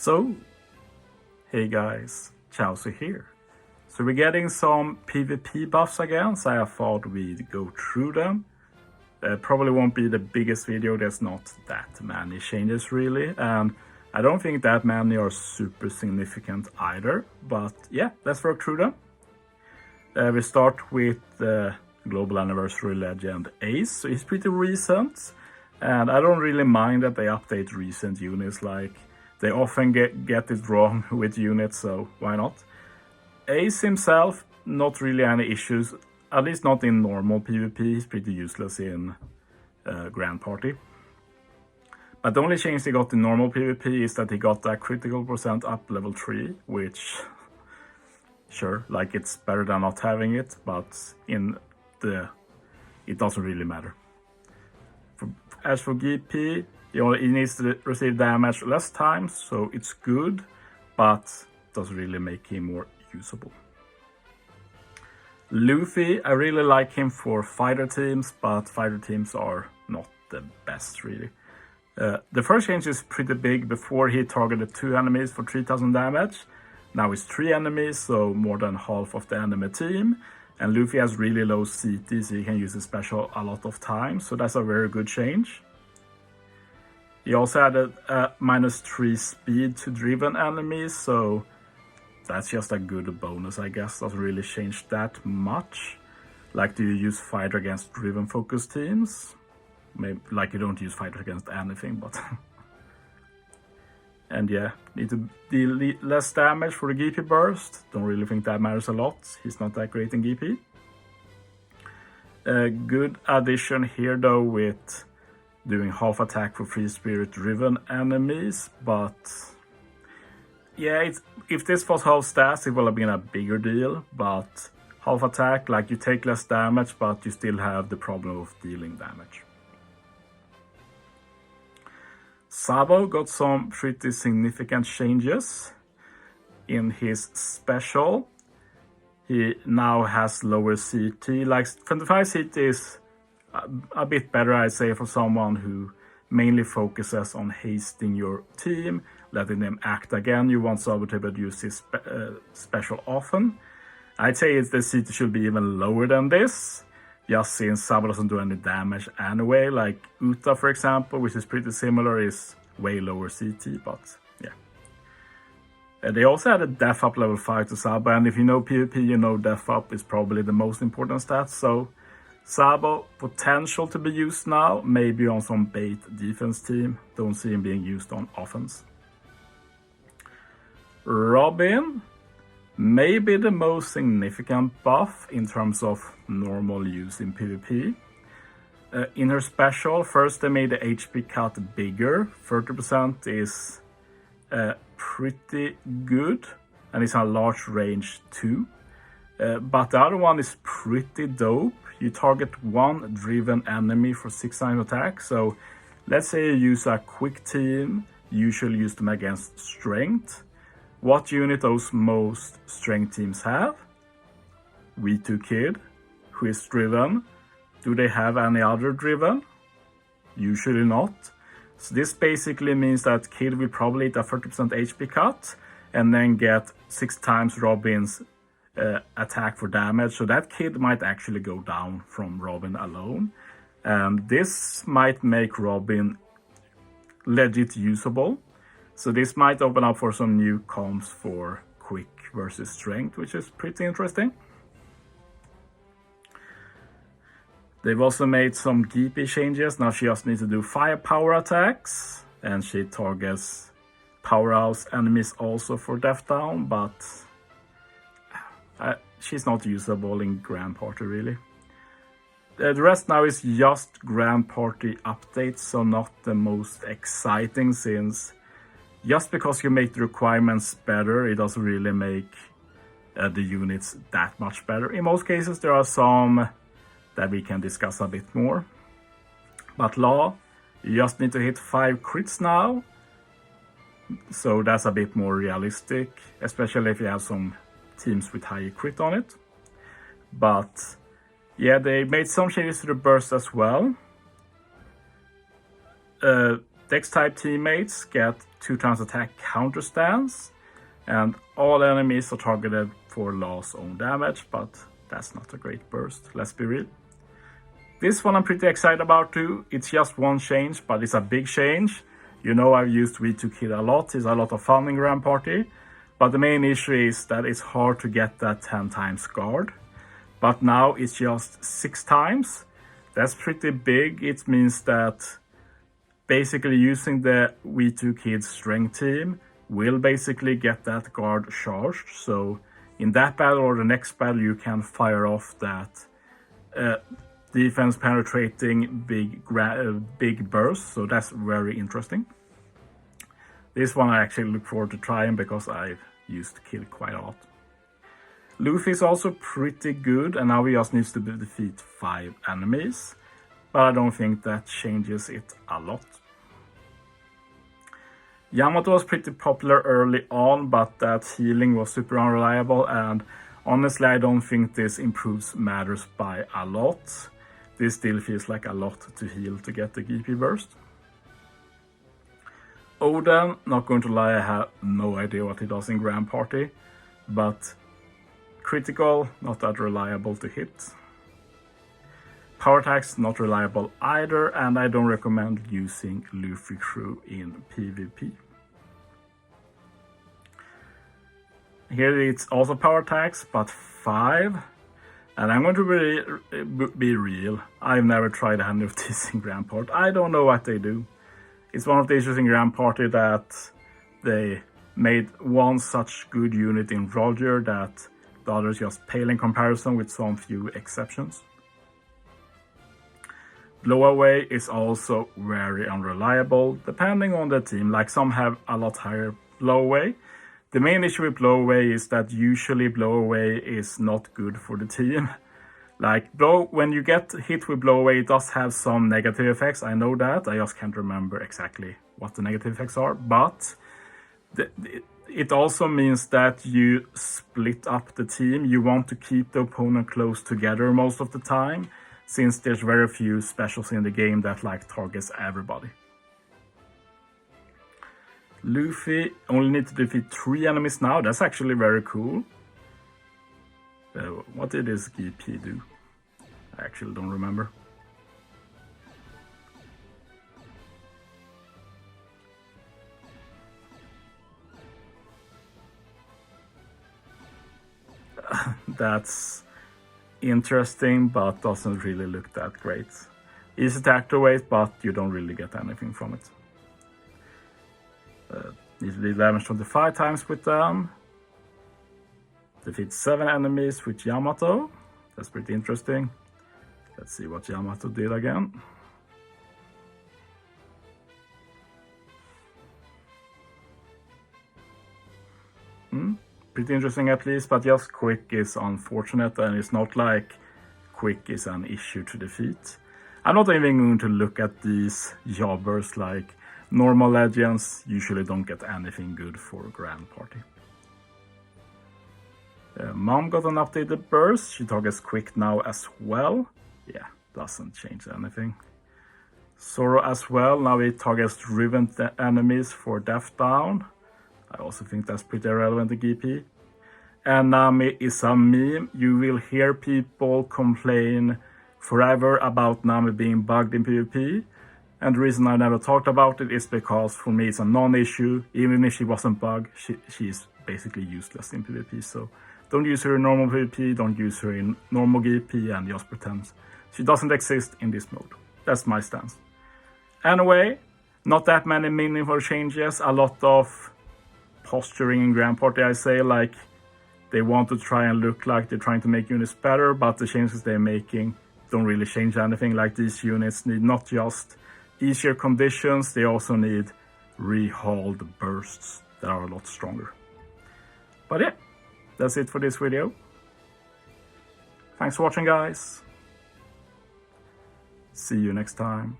So, hey guys, Chauzu here. So we're getting some PvP buffs again, so I thought we'd go through them. Probably won't be the biggest video, there's not that many changes really, and I don't think that many are super significant either, but yeah, let's work through them. We start with the Global Anniversary Legend Ace, so he's pretty recent, and I don't really mind that they update recent units, like they often get it wrong with units, so why not? Ace himself, not really any issues, at least not in normal PvP, he's pretty useless in Grand Party. But the only change he got in normal PvP is that he got that critical percent up level 3, which, sure, like it's better than not having it, but it doesn't really matter. As for GP, he needs to receive damage less times, so it's good, but doesn't really make him more usable. Luffy, I really like him for fighter teams, but fighter teams are not the best really. The first change is pretty big. Before he targeted 2 enemies for 3000 damage, now it's 3 enemies, so more than half of the enemy team. And Luffy has really low CT, so he can use his special a lot of times, so that's a very good change. He also added -3 speed to driven enemies, so that's just a good bonus, I guess. Doesn't really change that much. Like, do you use fighter against driven focus teams? Maybe, like, you don't use fighter against anything, but and yeah, need to deal less damage for the GP burst. Don't really think that matters a lot. He's not that great in GP. A good addition here though with doing half attack for free spirit driven enemies, but yeah, if this was half stats, it would have been a bigger deal, but half attack, like you take less damage, but you still have the problem of dealing damage. Sabo got some pretty significant changes in his special. He now has lower CT, like 25 CT is a bit better, I'd say, for someone who mainly focuses on hasting your team, letting them act again. You want Sabo to use his special often. I'd say the CT should be even lower than this, just since Sabo doesn't do any damage anyway. Like Uta, for example, which is pretty similar, is way lower CT, but yeah. They also added Def Up level 5 to Sabo, and if you know PvP, you know Def Up is probably the most important stat, so Sabo, potential to be used now, maybe on some bait defense team. Don't see him being used on offense. Robin, maybe the most significant buff in terms of normal use in PvP. In her special, first they made the HP cut bigger. 30% is pretty good, and it's a large range too. But the other one is pretty dope. You target 1 driven enemy for 6 times attack. So let's say you use a quick team, usually use them against strength. What unit those most strength teams have? V2 Kid, who is driven. Do they have any other driven? Usually not. So this basically means that Kid will probably hit a 30% HP cut and then get 6 times Robin's attack for damage. So that Kid might actually go down from Robin alone. And this might make Robin legit usable. So this might open up for some new comps for quick versus strength, which is pretty interesting. They've also made some GP changes. Now she just needs to do firepower attacks, and she targets powerhouse enemies also for death down, but she's not usable in Grand Party really. The rest now is just Grand Party updates, so not the most exciting, since just because you make the requirements better, it doesn't really make the units that much better. In most cases, there are some that we can discuss a bit more. But Law, you just need to hit 5 crits now, so that's a bit more realistic, especially if you have some teams with high crit on it. But yeah, they made some changes to the burst as well. Dex-type teammates get 2 times attack counter stance, and all enemies are targeted for loss own damage, but that's not a great burst, let's be real. This one I'm pretty excited about too. It's just one change, but it's a big change. You know I've used V2 Kid a lot, it's a lot of fun in Grand Party, but the main issue is that it's hard to get that 10 times guard. But now it's just 6 times. That's pretty big. It means that basically using the V2 Kids strength team will basically get that guard charged. So in that battle or the next battle you can fire off that defense penetrating big burst. So that's very interesting. This one I actually look forward to trying because I've used Kill quite a lot. Luffy is also pretty good, and now he just needs to defeat 5 enemies, but I don't think that changes it a lot. Yamato was pretty popular early on, but that healing was super unreliable, and honestly I don't think this improves matters by a lot. This still feels like a lot to heal to get the GP burst. Oden, not going to lie, I have no idea what he does in Grand Party, but critical, not that reliable to hit. Power attacks, not reliable either, and I don't recommend using Luffy crew in PvP. Here it's also power attacks, but 5. And I'm going to be real, I've never tried any of these in Grand Party. I don't know what they do. It's one of the issues in Grand Party that they made one such good unit in Roger that the others just pale in comparison with some few exceptions. Blowaway is also very unreliable depending on the team, like some have a lot higher blowaway. The main issue with blowaway is that usually blowaway is not good for the team. Like when you get hit with blowaway, it does have some negative effects, I know that, I just can't remember exactly what the negative effects are, but it also means that you split up the team. You want to keep the opponent close together most of the time, since there's very few specials in the game that like targets everybody. Luffy only needs to defeat 3 enemies now, that's actually very cool. What did this GP do? I actually don't remember. That's interesting, but doesn't really look that great. Easy to activate, but you don't really get anything from it. Need to do damage 25 times with them. Defeat 7 enemies with Yamato. That's pretty interesting. Let's see what Yamato did again. Pretty interesting at least, but just quick is unfortunate, and it's not like quick is an issue to defeat. I'm not even going to look at these jobbers, like normal legends usually don't get anything good for Grand Party. Mom got an updated burst, she targets quick now as well. Yeah, doesn't change anything. Zoro as well, now he targets driven enemies for death down. I also think that's pretty relevant to GP. And Nami is a meme. You will hear people complain forever about Nami being bugged in PvP. And the reason I never talked about it is because for me it's a non-issue. Even if she wasn't bugged, she's basically useless in PvP. So don't use her in normal PvP, don't use her in normal GP, and just pretend she doesn't exist in this mode. That's my stance. Anyway, not that many meaningful changes. A lot of posturing in Grand Party, I say, like they want to try and look like they're trying to make units better, but the changes they're making don't really change anything. Like these units need not just easier conditions, they also need rehauled bursts that are a lot stronger. But yeah, that's it for this video. Thanks for watching, guys. See you next time.